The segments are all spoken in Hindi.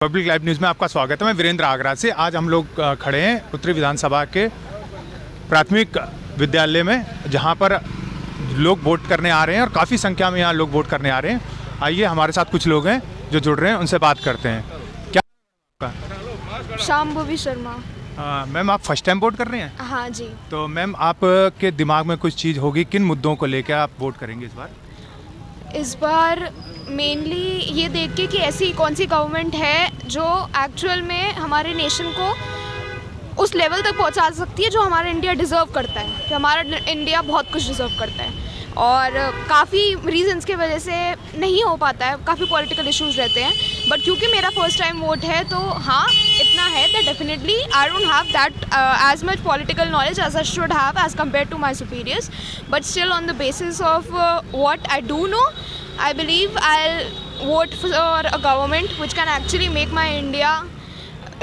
पब्लिक लाइव न्यूज़ में आपका स्वागत है। मैं वीरेंद्र आगरा से। आज हम लोग खड़े हैं उत्तरी विधानसभा के प्राथमिक विद्यालय में, जहां पर लोग वोट करने आ रहे हैं और काफ़ी संख्या में यहाँ लोग वोट करने आ रहे हैं। आइए, हमारे साथ कुछ लोग हैं जो जुड़ रहे हैं, उनसे बात करते हैं। क्या शाम्भवी शर्मा। मैम, आप फर्स्ट टाइम वोट कर रहे हैं? हाँ जी। तो मैम, आपके दिमाग में कुछ चीज़ होगी, किन मुद्दों को लेकर आप वोट करेंगे इस बार मेनली ये देख के कि ऐसी कौन सी गवर्नमेंट है जो एक्चुअल में हमारे नेशन को उस लेवल तक पहुंचा सकती है जो हमारा इंडिया डिज़र्व करता है। कि हमारा इंडिया बहुत कुछ डिज़र्व करता है और काफ़ी रीजंस के वजह से नहीं हो पाता है, काफ़ी पॉलिटिकल इश्यूज रहते हैं। बट क्योंकि मेरा फर्स्ट टाइम वोट है तो हाँ, इतना है that definitely I don't have that as much political knowledge as I should have as compare to my superiors, but still on the basis of what I do know, I believe I'll vote for a government which can actually make my India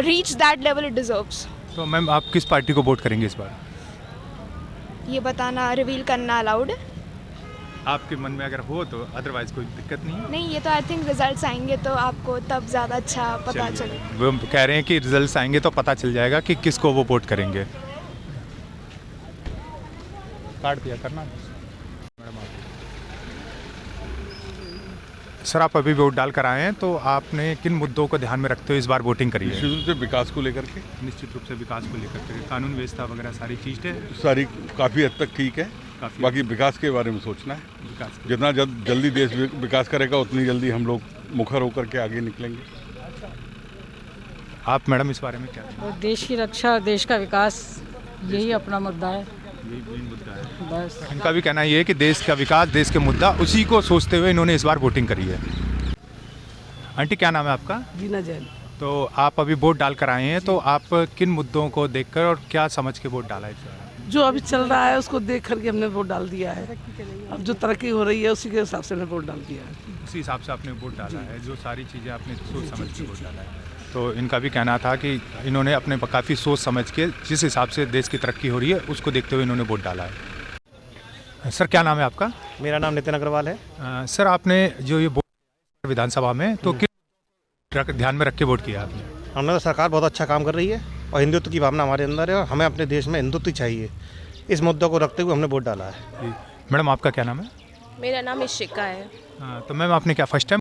reach that level it deserves. तो मैम, आप किस पार्टी को वोट करेंगे इस बार? ये बताना, रिवील करना अलाउड है? आपके मन में अगर हो तो, अदरवाइज कोई दिक्कत नहीं है। नहीं, ये तो आई थिंक रिजल्ट्स आएंगे तो आपको तब ज़्यादा अच्छा पता चले। वो कह रहे हैं कि रिजल्ट्स आएंगे तो पता चल जाएगा कि किसको वो वोट करेंगे। काट दिया करना मैडम। सर, आप अभी वोट डाल कर आए हैं, तो आपने किन मुद्दों को ध्यान में रखते हुए इस बार वोटिंग करी है? निश्चित रूप से विकास को लेकर के, निश्चित रूप से विकास को लेकर के, कानून व्यवस्था वगैरह सारी चीज़ें सारी काफ़ी हद तक ठीक है। काफ़ी बाकी विकास के बारे में सोचना है। विकास जितना जल्दी देश विकास करेगा उतनी जल्दी हम लोग मुखर होकर के आगे निकलेंगे। आप मैडम इस बारे में क्या? और देश की रक्षा और देश का विकास, यही अपना मुद्दा है। यही मेन मुद्दा है। बस इनका भी कहना ये है कि देश का विकास, देश के मुद्दा, उसी को सोचते हुए इन्होंने इस बार वोटिंग करी है। आंटी, क्या नाम है आपका? जीना जैन। तो आप अभी वोट डाल कर आए हैं, तो आप किन मुद्दों को देखकर और क्या समझ के वोट डाला है इस बार? जो अभी चल रहा है उसको देख करके हमने वोट डाल दिया है। अब जो तरक्की हो रही है उसी के हिसाब से हमने वोट डाल दिया है। उसी हिसाब से आपने वोट डाला है, जो सारी चीज़ें आपने सोच समझ के वोट डाला है। तो इनका भी कहना था कि इन्होंने अपने काफ़ी सोच समझ के, जिस हिसाब से देश की तरक्की हो रही है उसको देखते हुए इन्होंने वोट डाला है। सर, क्या नाम है आपका? मेरा नाम नितिन अग्रवाल है। सर, आपने जो ये वोट विधानसभा में, तो किस ध्यान में रख के वोट किया आपने? हमने तो सरकार बहुत अच्छा काम कर रही है और हिंदुत्व की भावना हमारे अंदर है और हमें अपने देश में हिंदुत्व चाहिए। इस मुद्दों को रखते हुए हमने वोट डाला है। मैडम, आपका क्या नाम है? मेरा नाम इशिका है। तो मैम, आपने क्या फर्स्ट टाइम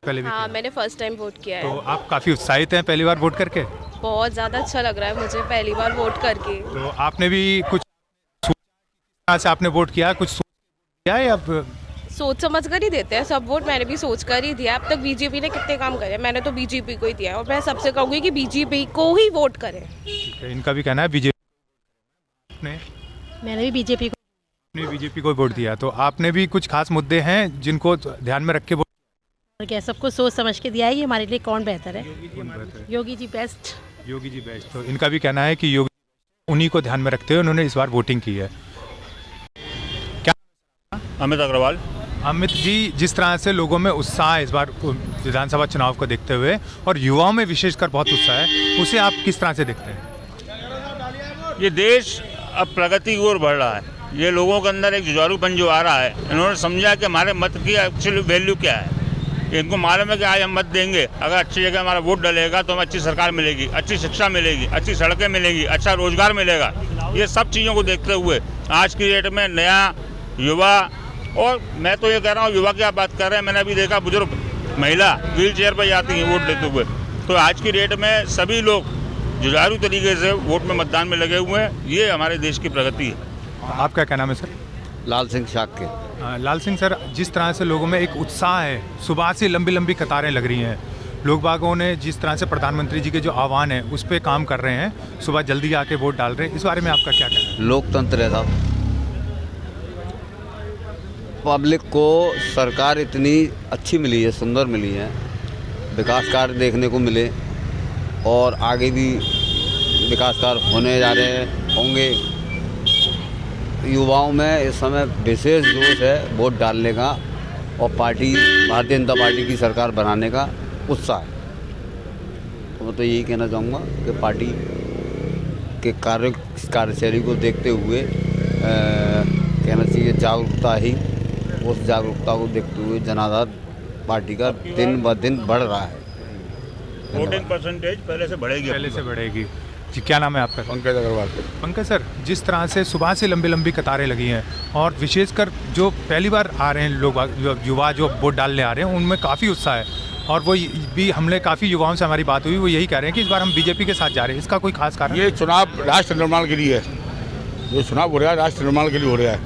पहले भी हाँ, किया? मैंने फर्स्ट टाइम वोट किया तो है। आप काफ़ी उत्साहित हैं पहली बार वोट करके? बहुत ज़्यादा अच्छा लग रहा है मुझे पहली बार वोट करके। तो आपने भी कुछ से आपने वोट किया, कुछ सोच किया है? अब सोच समझ कर ही देते हैं सब वोट, मैंने भी सोच कर ही दिया। अब तक बीजेपी ने कितने काम करे, मैंने तो बीजेपी को ही दिया और मैं सबसे कहूँगी कि बीजेपी को ही वोट करें। इनका भी कहना है बीजेपी ने, मैंने भी बीजेपी को वोट दिया। तो आपने भी कुछ खास मुद्दे हैं जिनको ध्यान में रख के वोट? और क्या, सबको सोच समझ के दिया है। ये हमारे लिए कौन बेहतर है? योगी जी बेस्ट। योगी जी बेस्ट। तो इनका भी कहना है कि योगी, उन्हीं को ध्यान में रखते हुए उन्होंने इस बार वोटिंग की है। क्या? अमित अग्रवाल। अमित जी, जिस तरह से लोगों में उत्साह है इस बार विधानसभा चुनाव को देखते हुए, और युवाओं में विशेषकर बहुत उत्साह है, उसे आप किस तरह से देखते हैं? ये देश अब प्रगति की ओर बढ़ रहा है। ये लोगों के अंदर एक जुझारूपन जो आ रहा है, इन्होंने समझा कि हमारे मत की एक्चुअली वैल्यू क्या है। इनको मालूम है कि आज हम मत देंगे, अगर अच्छी जगह हमारा वोट डलेगा तो हमें अच्छी सरकार मिलेगी, अच्छी शिक्षा मिलेगी, अच्छी सड़कें मिलेंगी, अच्छा रोजगार मिलेगा। ये सब चीज़ों को देखते हुए आज की डेट में नया युवा, और मैं तो ये कह रहा हूँ, युवा की आप बात कर रहे हैं, मैंने अभी देखा बुजुर्ग महिला व्हील चेयर पर जाती हैं वोट देते हुए। तो आज की डेट में सभी लोग जुझारू तरीके से वोट में मतदान में लगे हुए हैं। ये हमारे देश की प्रगति है। आपका क्या नाम है सर? लाल सिंह शाक के। लाल सिंह सर, जिस तरह से लोगों में एक उत्साह है, सुबह से लंबी लंबी कतारें लग रही हैं, लोग बागों ने जिस तरह से प्रधानमंत्री जी के जो आह्वान है उस पर काम कर रहे हैं, सुबह जल्दी आके वोट डाल रहे हैं, इस बारे में आपका क्या कहना है? लोकतंत्र है साहब। पब्लिक को सरकार इतनी अच्छी मिली है, सुंदर मिली है, विकास कार्य देखने को मिले और आगे भी विकास कार्य होने जा रहे हैं, होंगे। युवाओं में इस समय विशेष जोश है वोट डालने का और पार्टी, भारतीय जनता पार्टी की सरकार बनाने का उत्साह है। तो मैं तो यही कहना चाहूँगा कि पार्टी के कार्यशैली को देखते हुए कहना चाहिए जागरूकता ही, उस जागरूकता को देखते हुए जनाधार पार्टी का दिन ब दिन बढ़ रहा है। वोटिंग परसेंटेज पहले से बढ़ेगी। पहले से बढ़ेगी। जी, क्या नाम है आपका? पंकज अग्रवाल। पंकज सर, जिस तरह से सुबह से लंबी लंबी कतारें लगी हैं और विशेषकर जो पहली बार आ रहे हैं लोग, युवा जो वोट डालने आ रहे हैं, उनमें काफ़ी उत्साह है और वो भी, हमने काफ़ी युवाओं से हमारी बात हुई, वो यही कह रहे हैं कि इस बार हम बीजेपी के साथ जा रहे हैं। इसका कोई खास कारण? ये चुनाव राष्ट्र निर्माण के लिए है। जो चुनाव हो रहा है राष्ट्र निर्माण के लिए हो रहा है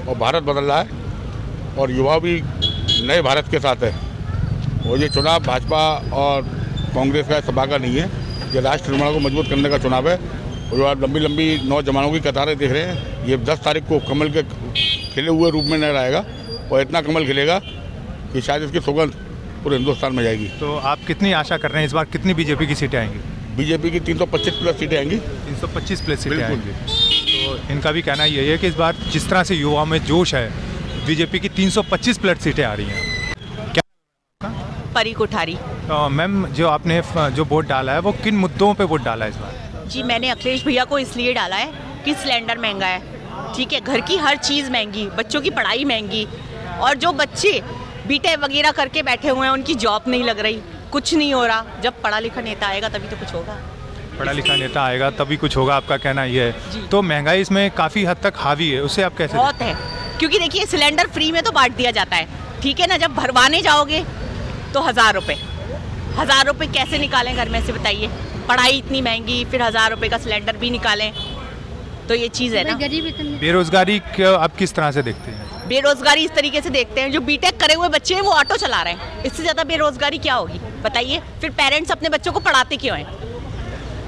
और भारत बदल रहा है और युवा भी नए भारत के साथ है। और ये चुनाव भाजपा और कांग्रेस का सभा का नहीं है, ये राष्ट्र निर्माण को मजबूत करने का चुनाव है। और जो आप लंबी लंबी नौजवानों की कतारें देख रहे हैं, ये 10 तारीख को कमल के खिले हुए रूप में नजर आएगा और इतना कमल खिलेगा कि शायद इसकी सुगंध पूरे हिंदुस्तान में जाएगी। तो आप कितनी आशा कर रहे हैं इस बार कितनी बीजेपी की सीटें आएंगी? बीजेपी की 325 प्लस सीटें आएंगी। 325 प्लस सीटें बिल्कुल। आएंगी। तो इनका भी कहना यही है कि इस बार जिस तरह से युवाओं में जोश है, बीजेपी की 325 प्लस सीटें आ रही हैं। परी कोठारी। तो मैम, जो आपने जो वोट डाला है वो किन मुद्दों पे वोट डाला है इस बार? जी, मैंने अखिलेश भैया को इसलिए डाला है कि सिलेंडर महंगा है, ठीक है, घर की हर चीज़ महंगी, बच्चों की पढ़ाई महंगी, और जो बच्चे बीटेक वगैरह करके बैठे हुए हैं उनकी जॉब नहीं लग रही, कुछ नहीं हो रहा। जब पढ़ा लिखा नेता आएगा तभी तो कुछ होगा। पढ़ा लिखा नेता आएगा तभी कुछ होगा, आपका कहना ये है। तो महंगाई इसमें काफ़ी हद तक हावी है, उससे आप कैसे? बहुत है, क्योंकि देखिए सिलेंडर फ्री में तो बांट दिया जाता है, ठीक है ना। जब भरवाने जाओगे तो 1000 रुपये कैसे निकालें घर में से, बताइए। पढ़ाई इतनी महंगी, फिर 1000 रुपये का सिलेंडर भी निकालें, तो ये चीज़ है ना। बेरोजगारी आप किस तरह से देखते हैं? बेरोजगारी इस तरीके से देखते हैं, जो बीटेक करे हुए बच्चे हैं वो ऑटो चला रहे हैं, इससे ज़्यादा बेरोजगारी क्या होगी बताइए। फिर पेरेंट्स अपने बच्चों को पढ़ाते क्यों हैं?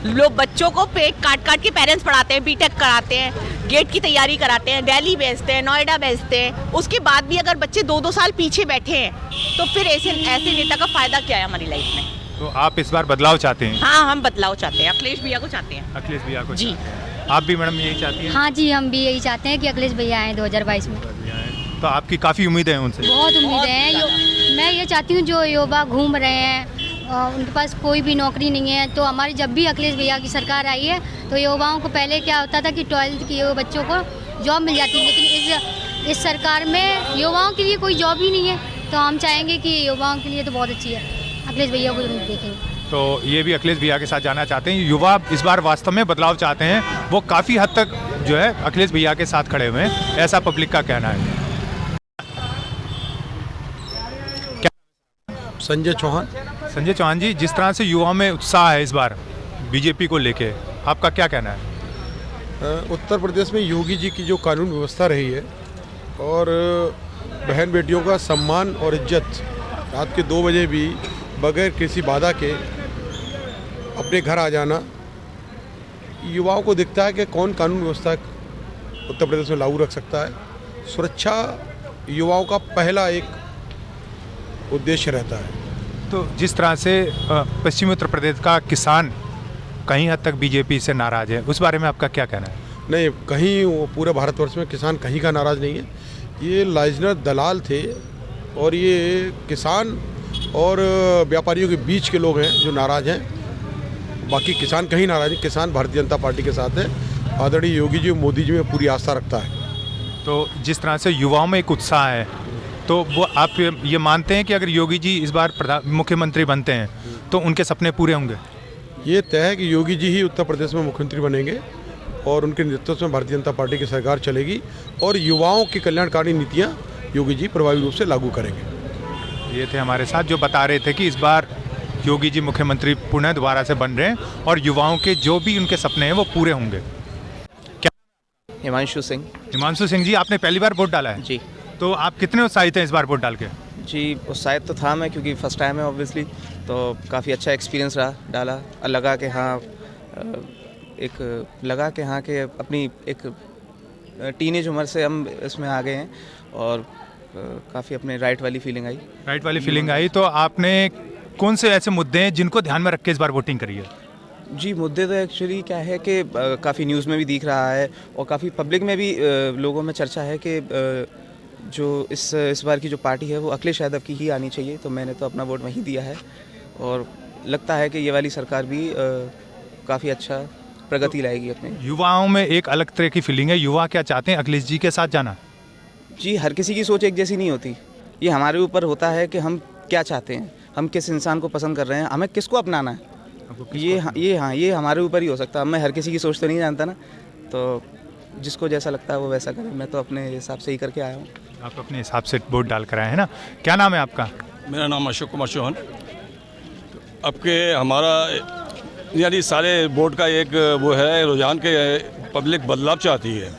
लोग बच्चों को पेट काट काट के पेरेंट्स पढ़ाते हैं, बीटेक कराते हैं, गेट की तैयारी कराते हैं, दिल्ली भेजते हैं, नोएडा भेजते हैं, उसके बाद भी अगर बच्चे 2-2 साल पीछे बैठे हैं तो फिर ऐसे नेता का फ़ायदा क्या है हमारी लाइफ में? तो आप इस बार बदलाव चाहते हैं? हाँ, हम बदलाव चाहते हैं, अखिलेश भैया को चाहते हैं। अखिलेश भैया को जी। आप भी मैडम यही चाहती हैं? हाँ जी, हम भी यही चाहते हैं कि अखिलेश भैया आए 2022 में। तो आपकी काफ़ी उम्मीदें हैं उनसे? बहुत उम्मीदें हैं। मैं ये चाहती हूँ जो युवा घूम रहे हैं, उनके पास कोई भी नौकरी नहीं है, तो हमारी जब भी अखिलेश भैया की सरकार आई है तो युवाओं को पहले क्या होता था कि 12th किए हुए बच्चों को जॉब मिल जाती है, लेकिन इस सरकार में युवाओं के लिए कोई जॉब ही नहीं है। तो हम चाहेंगे कि युवाओं के लिए तो बहुत अच्छी है, अखिलेश भैया को देखेंगे। तो ये भी अखिलेश भैया के साथ जाना चाहते हैं। युवा इस बार वास्तव में बदलाव चाहते हैं, वो काफ़ी हद तक जो है अखिलेश भैया के साथ खड़े हुए हैं, ऐसा पब्लिक का कहना है। संजय चौहान। संजय चौहान जी, जिस तरह से युवाओं में उत्साह है इस बार बीजेपी को लेके, आपका क्या कहना है? उत्तर प्रदेश में योगी जी की जो कानून व्यवस्था रही है और बहन बेटियों का सम्मान और इज्जत, रात के 2 बजे भी बगैर किसी बाधा के अपने घर आ जाना, युवाओं को दिखता है कि कौन कानून व्यवस्था उत्तर प्रदेश में लागू रख सकता है। सुरक्षा युवाओं का पहला एक उद्देश्य रहता है। तो जिस तरह से पश्चिमी उत्तर प्रदेश का किसान कहीं हद तक बीजेपी से नाराज़ है, उस बारे में आपका क्या कहना है? नहीं, कहीं वो पूरे भारतवर्ष में किसान कहीं का नाराज़ नहीं है। ये लाइजनर दलाल थे और ये किसान और व्यापारियों के बीच के लोग हैं जो नाराज़ हैं। बाकी किसान कहीं नाराज़ नहीं, किसान भारतीय जनता पार्टी के साथ है। आदरणीय योगी जी, मोदी जी में पूरी आस्था रखता है। तो जिस तरह से युवाओं में एक उत्साह है, तो वो आप ये मानते हैं कि अगर योगी जी इस बार मुख्यमंत्री बनते हैं तो उनके सपने पूरे होंगे? ये तय है कि योगी जी ही उत्तर प्रदेश में मुख्यमंत्री बनेंगे और उनके नेतृत्व में भारतीय जनता पार्टी की सरकार चलेगी और युवाओं की कल्याणकारी नीतियां योगी जी प्रभावी रूप से लागू करेंगे। ये थे हमारे साथ जो बता रहे थे कि इस बार योगी जी मुख्यमंत्री पुनः दोबारा से बन रहे हैं और युवाओं के जो भी उनके सपने हैं वो पूरे होंगे। क्या? हिमांशु सिंह। हिमांशु सिंह जी, आपने पहली बार वोट डाला है? जी। तो आप कितने उत्साहित हैं इस बार वोट डाल के? जी, उत्साहित तो था मैं, क्योंकि फर्स्ट टाइम है ऑब्वियसली, तो काफ़ी अच्छा एक्सपीरियंस रहा। डाला, लगा कि हाँ कि अपनी एक टीनेज उम्र से हम इसमें आ गए हैं और काफ़ी अपने राइट वाली फीलिंग आई। राइट वाली फीलिंग आई। तो आपने कौन से ऐसे मुद्दे हैं जिनको ध्यान में रख के इस बार वोटिंग करी है? जी, मुद्दे तो एक्चुअली क्या है कि काफ़ी न्यूज़ में भी दिख रहा है और काफ़ी पब्लिक में भी लोगों में चर्चा है कि जो इस बार की जो पार्टी है वो अखिलेश यादव की ही आनी चाहिए। तो मैंने तो अपना वोट वहीं दिया है और लगता है कि ये वाली सरकार भी काफ़ी अच्छा प्रगति लाएगी अपने। युवाओं में एक अलग तरह की फीलिंग है, युवा क्या चाहते हैं? अखिलेश जी के साथ जाना? जी, हर किसी की सोच एक जैसी नहीं होती, ये हमारे ऊपर होता है कि हम क्या चाहते हैं। हम किस इंसान को पसंद कर रहे हैं, हमें किसको अपनाना है, ये हमारे ऊपर ही हो सकता है। मैं हर किसी की सोच तो नहीं जानता ना, तो जिसको जैसा लगता है वो वैसा करे। मैं तो अपने हिसाब से ही करके आया हूँ। आप अपने हिसाब से वोट डाल कर आए हैं ना। क्या नाम है आपका? मेरा नाम अशोक कुमार चौहान। अब के हमारा यानी सारे वोट का एक वो है रुझान के पब्लिक बदलाव चाहती है।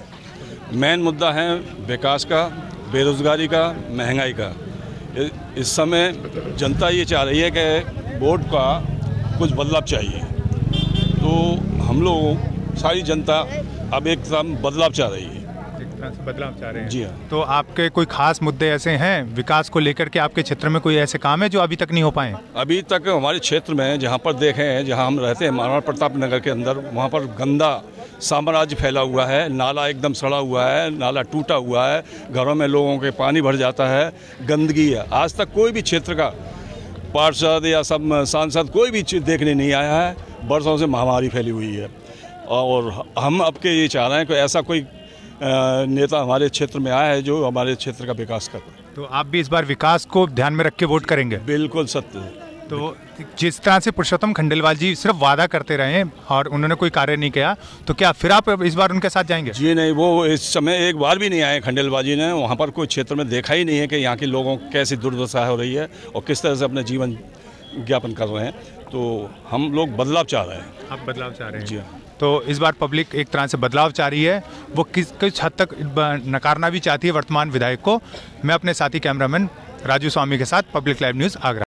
मेन मुद्दा है विकास का, बेरोज़गारी का, महंगाई का। इस समय जनता ये चाह रही है कि वोट का कुछ बदलाव चाहिए, तो हम लोग सारी जनता अब एकदम बदलाव चाह रही है। एक तरह से बदलाव चाह रहे हैं। जी हाँ। तो आपके कोई खास मुद्दे ऐसे हैं विकास को लेकर के, आपके क्षेत्र में कोई ऐसे काम है जो अभी तक नहीं हो पाए? अभी तक हमारे क्षेत्र में जहाँ पर देखें, जहाँ हम रहते हैं महाराणा प्रताप नगर के अंदर, वहाँ पर गंदा साम्राज्य फैला हुआ है। नाला एकदम सड़ा हुआ है, नाला टूटा हुआ है, घरों में लोगों के पानी भर जाता है, गंदगी है। आज तक कोई भी क्षेत्र का पार्षद या सब सांसद कोई भी चीज़ देखने नहीं आया है। बरसों से महामारी फैली हुई है और हम अब के ये चाह रहे हैं कि ऐसा कोई नेता हमारे क्षेत्र में आया है जो हमारे क्षेत्र का विकास कर पाए। तो आप भी इस बार विकास को ध्यान में रख के वोट करेंगे? बिल्कुल सत्य। तो जिस तरह से पुरुषोत्तम खंडेलवाल जी सिर्फ वादा करते रहे और उन्होंने कोई कार्य नहीं किया, तो क्या फिर आप इस बार उनके साथ जाएंगे? जी नहीं, वो इस समय एक बार भी नहीं आए खंडेलवाल जी ने। वहाँ पर कोई क्षेत्र में देखा ही नहीं है कि यहाँ के लोगों को कैसी दुर्दशा हो रही है और किस तरह से अपने जीवन ज्ञापन कर रहे हैं। तो हम लोग बदलाव चाह रहे हैं। आप बदलाव चाह रहे हैं? जी हाँ। तो इस बार पब्लिक एक तरह से बदलाव चाह रही है, वो किस हद तक नकारना भी चाहती है वर्तमान विधायक को। मैं अपने साथी कैमरामैन राजू स्वामी के साथ, पब्लिक लाइव न्यूज़, आगरा।